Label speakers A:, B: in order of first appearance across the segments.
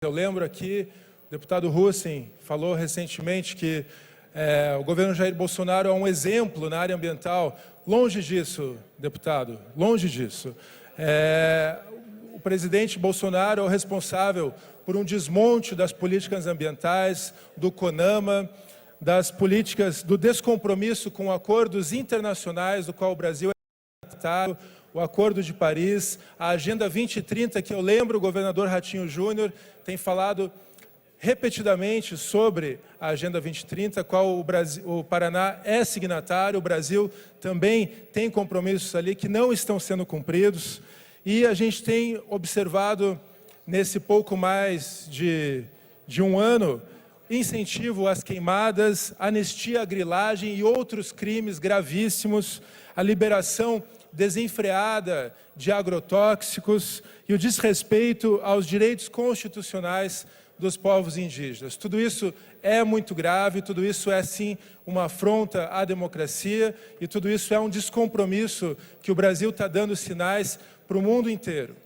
A: Eu lembro aqui, o deputado Hussen falou recentemente que o governo Jair Bolsonaro é um exemplo na área ambiental. Longe disso, deputado, longe disso. O presidente Bolsonaro é o responsável por um desmonte das políticas ambientais, do CONAMA, das políticas do descompromisso com acordos internacionais, do qual o Brasil é tratado, o Acordo de Paris, a Agenda 2030, que eu lembro o governador Ratinho Júnior tem falado repetidamente sobre a Agenda 2030, qual o Paraná é signatário, o Brasil também tem compromissos ali que não estão sendo cumpridos, e a gente tem observado nesse pouco mais de um ano incentivo às queimadas, anistia à grilagem e outros crimes gravíssimos, a liberação desenfreada de agrotóxicos e o desrespeito aos direitos constitucionais dos povos indígenas. Tudo isso é muito grave, tudo isso é, sim, uma afronta à democracia e tudo isso é um descompromisso que o Brasil está dando sinais para o mundo inteiro.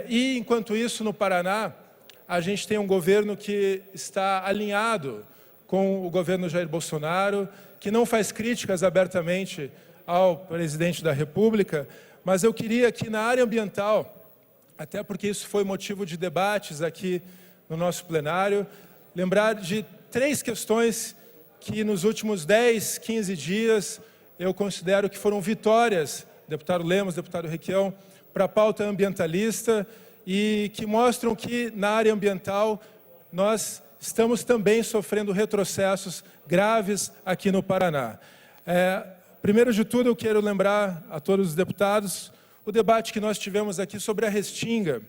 A: E, enquanto isso, no Paraná, a gente tem um governo que está alinhado com o governo Jair Bolsonaro, que não faz críticas abertamente ao presidente da República, mas eu queria que na área ambiental, até porque isso foi motivo de debates aqui no nosso plenário, lembrar de 3 questões que nos últimos 10, 15 dias eu considero que foram vitórias, deputado Lemos, deputado Requião, para a pauta ambientalista e que mostram que na área ambiental nós estamos também sofrendo retrocessos graves aqui no Paraná. Primeiro de tudo, eu quero lembrar a todos os deputados o debate que nós tivemos aqui sobre a Restinga.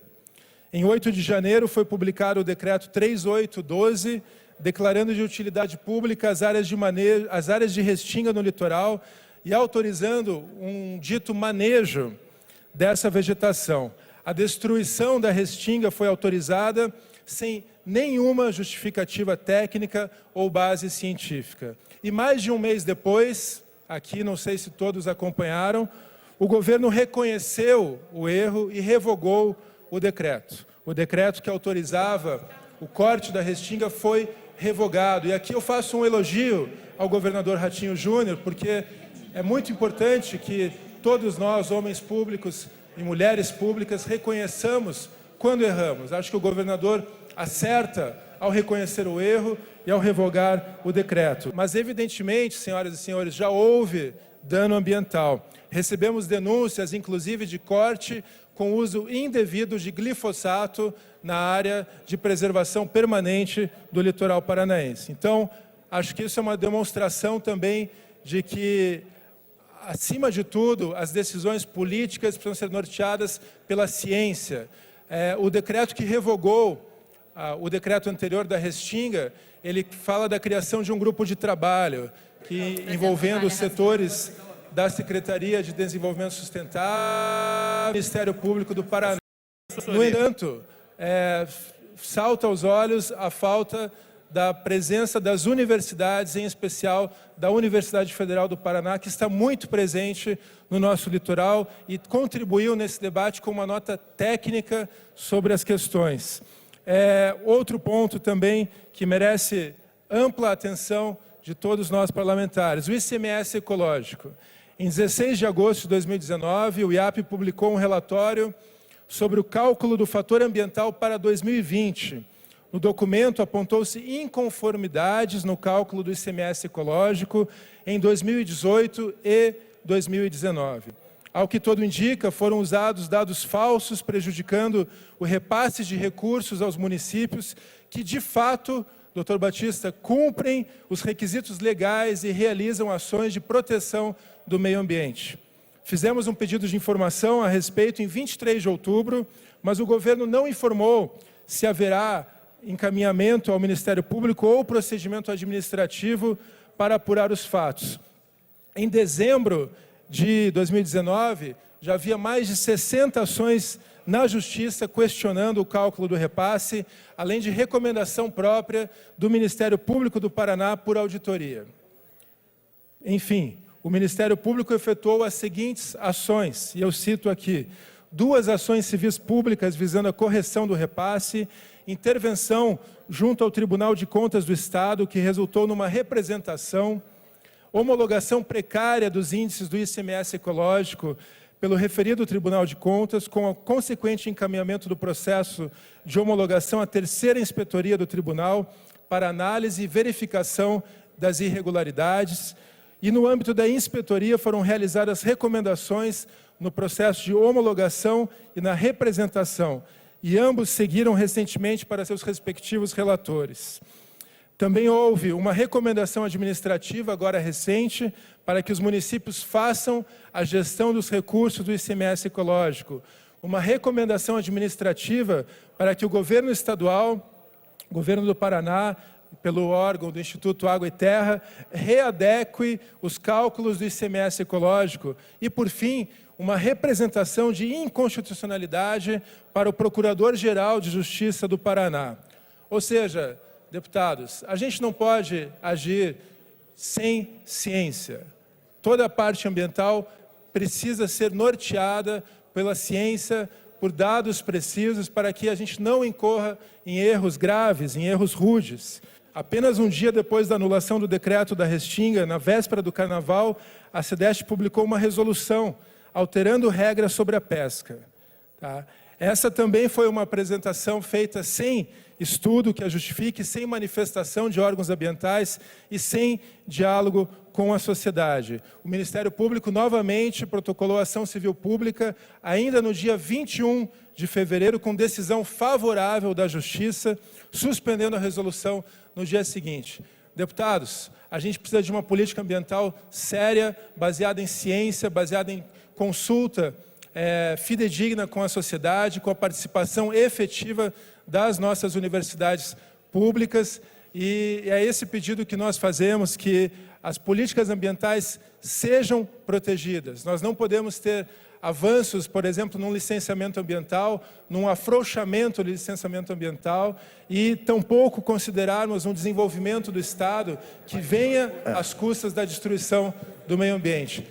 A: Em 8 de janeiro foi publicado o decreto 3812, declarando de utilidade pública as áreas de Restinga no litoral e autorizando um dito manejo dessa vegetação. A destruição da Restinga foi autorizada sem nenhuma justificativa técnica ou base científica. E mais de um mês depois, aqui não sei se todos acompanharam, o governo reconheceu o erro e revogou o decreto. O decreto que autorizava o corte da Restinga foi revogado. E aqui eu faço um elogio ao governador Ratinho Júnior, porque é muito importante que todos nós, homens públicos e mulheres públicas, reconheçamos quando erramos. Acho que o governador acerta ao reconhecer o erro e ao revogar o decreto. Mas, evidentemente, senhoras e senhores, já houve dano ambiental. Recebemos denúncias, inclusive, de corte com uso indevido de glifosato na área de preservação permanente do litoral paranaense. Então, acho que isso é uma demonstração também de que, acima de tudo, as decisões políticas precisam ser norteadas pela ciência. O decreto que revogou o decreto anterior da Restinga, ele fala da criação de um grupo de trabalho que, envolvendo os setores da Secretaria de Desenvolvimento Sustentável, Ministério Público do Paraná. No entanto, salta aos olhos a falta da presença das universidades, em especial da Universidade Federal do Paraná, que está muito presente no nosso litoral e contribuiu nesse debate com uma nota técnica sobre as questões. Outro ponto também que merece ampla atenção de todos nós parlamentares, o ICMS ecológico. Em 16 de agosto de 2019, o IAP publicou um relatório sobre o cálculo do fator ambiental para 2020. No documento, apontou-se inconformidades no cálculo do ICMS ecológico em 2018 e 2019. Ao que tudo indica, foram usados dados falsos, prejudicando o repasse de recursos aos municípios que, de fato, Dr. Batista, cumprem os requisitos legais e realizam ações de proteção do meio ambiente. Fizemos um pedido de informação a respeito em 23 de outubro, mas o governo não informou se haverá encaminhamento ao Ministério Público ou procedimento administrativo para apurar os fatos. Em dezembro de 2019, já havia mais de 60 ações na Justiça questionando o cálculo do repasse, além de recomendação própria do Ministério Público do Paraná por auditoria. Enfim, o Ministério Público efetuou as seguintes ações, e eu cito aqui: 2 ações civis públicas visando a correção do repasse intervenção junto ao Tribunal de Contas do Estado, que resultou numa representação, homologação precária dos índices do ICMS ecológico pelo referido Tribunal de Contas, com o consequente encaminhamento do processo de homologação à terceira inspetoria do Tribunal para análise e verificação das irregularidades. E no âmbito da inspetoria foram realizadas recomendações no processo de homologação e na representação, e ambos seguiram recentemente para seus respectivos relatores. Também houve uma recomendação administrativa, agora recente, para que os municípios façam a gestão dos recursos do ICMS ecológico. Uma recomendação administrativa para que o governo estadual, o governo do Paraná, pelo órgão do Instituto Água e Terra, readeque os cálculos do ICMS ecológico. E, por fim, uma representação de inconstitucionalidade para o Procurador-Geral de Justiça do Paraná. Ou seja, deputados, a gente não pode agir sem ciência. Toda a parte ambiental precisa ser norteada pela ciência, por dados precisos, para que a gente não incorra em erros graves, em erros rudes. Apenas um dia depois da anulação do decreto da Restinga, na véspera do Carnaval, a SEDEST publicou uma resolução alterando regras sobre a pesca. Tá? Essa também foi uma apresentação feita sem estudo que a justifique, sem manifestação de órgãos ambientais e sem diálogo com a sociedade. O Ministério Público novamente protocolou ação civil pública ainda no dia 21 de fevereiro, com decisão favorável da Justiça, suspendendo a resolução no dia seguinte. Deputados, a gente precisa de uma política ambiental séria, baseada em ciência, baseada em consulta fidedigna com a sociedade, com a participação efetiva das nossas universidades públicas, e é esse pedido que nós fazemos, que as políticas ambientais sejam protegidas. Nós não podemos ter avanços, por exemplo, num licenciamento ambiental, num afrouxamento do licenciamento ambiental, e tampouco considerarmos um desenvolvimento do Estado que venha às custas da destruição do meio ambiente.